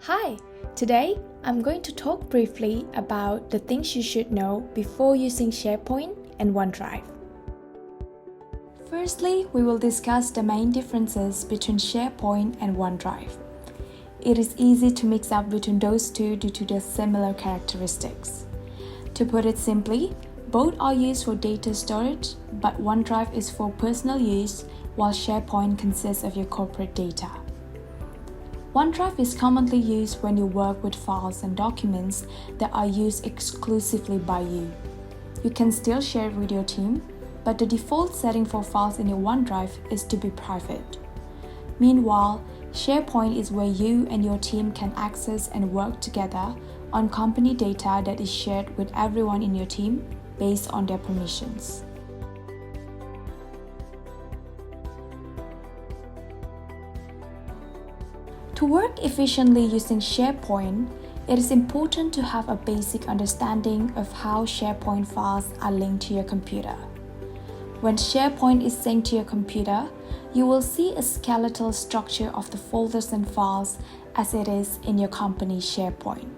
Hi! Today, I'm going to talk briefly about the things you should know before using SharePoint and OneDrive. Firstly, we will discuss the main differences between SharePoint and OneDrive. It is easy to mix up between those two due to their similar characteristics. To put it simply, both are used for data storage, but OneDrive is for personal use, while SharePoint consists of your corporate data. OneDrive is commonly used when you work with files and documents that are used exclusively by you. You can still share it with your team, but the default setting for files in your OneDrive is to be private. Meanwhile, SharePoint is where you and your team can access and work together on company data that is shared with everyone in your team based on their permissions. To work efficiently using SharePoint, it is important to have a basic understanding of how SharePoint files are linked to your computer. When SharePoint is synced to your computer, you will see a skeletal structure of the folders and files as it is in your company's SharePoint.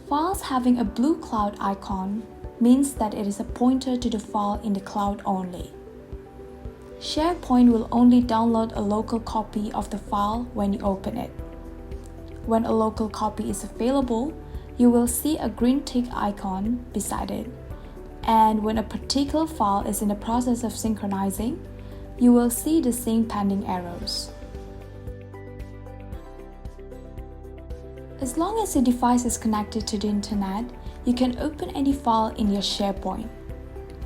Files having a blue cloud icon means that it is a pointer to the file in the cloud only. SharePoint will only download a local copy of the file when you open it. When a local copy is available, you will see a green tick icon beside it. And when a particular file is in the process of synchronizing, you will see the sync pending arrows. As long as your device is connected to the internet, you can open any file in your SharePoint.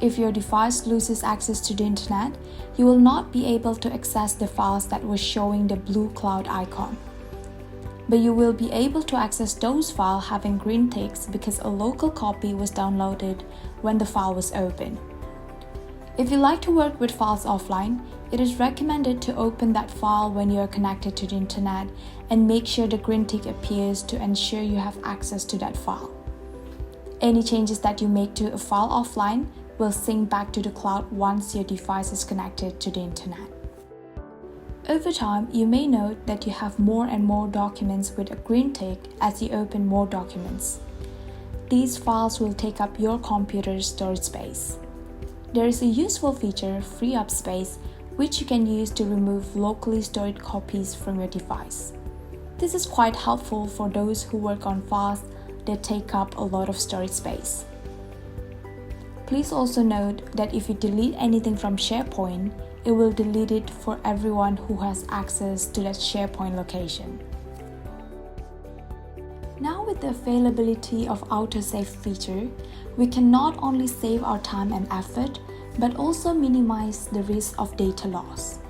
If your device loses access to the internet, you will not be able to access the files that were showing the blue cloud icon. But you will be able to access those files having green ticks because a local copy was downloaded when the file was open. If you like to work with files offline, it is recommended to open that file when you are connected to the internet and make sure the green tick appears to ensure you have access to that file. Any changes that you make to a file offline will sync back to the cloud once your device is connected to the internet. Over time, you may note that you have more and more documents with a green tick as you open more documents. These files will take up your computer's storage space. There is a useful feature, Free Up Space, which you can use to remove locally stored copies from your device. This is quite helpful for those who work on files that take up a lot of storage space. Please also note that if you delete anything from SharePoint, it will delete it for everyone who has access to that SharePoint location. Now with the availability of autosave feature, we can not only save our time and effort, but also minimize the risk of data loss.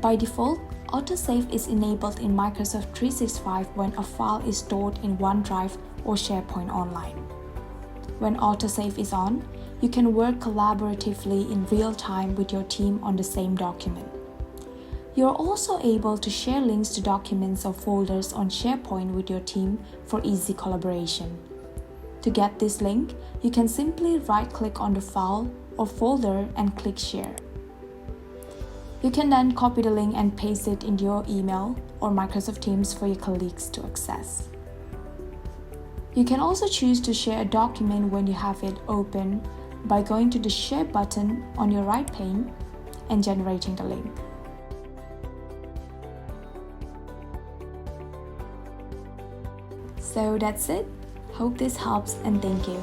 By default, autosave is enabled in Microsoft 365 when a file is stored in OneDrive or SharePoint Online. When autosave is on, you can work collaboratively in real time with your team on the same document. You are also able to share links to documents or folders on SharePoint with your team for easy collaboration. To get this link, you can simply right-click on the file or folder and click Share. You can then copy the link and paste it into your email or Microsoft Teams for your colleagues to access. You can also choose to share a document when you have it open by going to the Share button on your right pane and generating the link. So that's it. Hope this helps and thank you.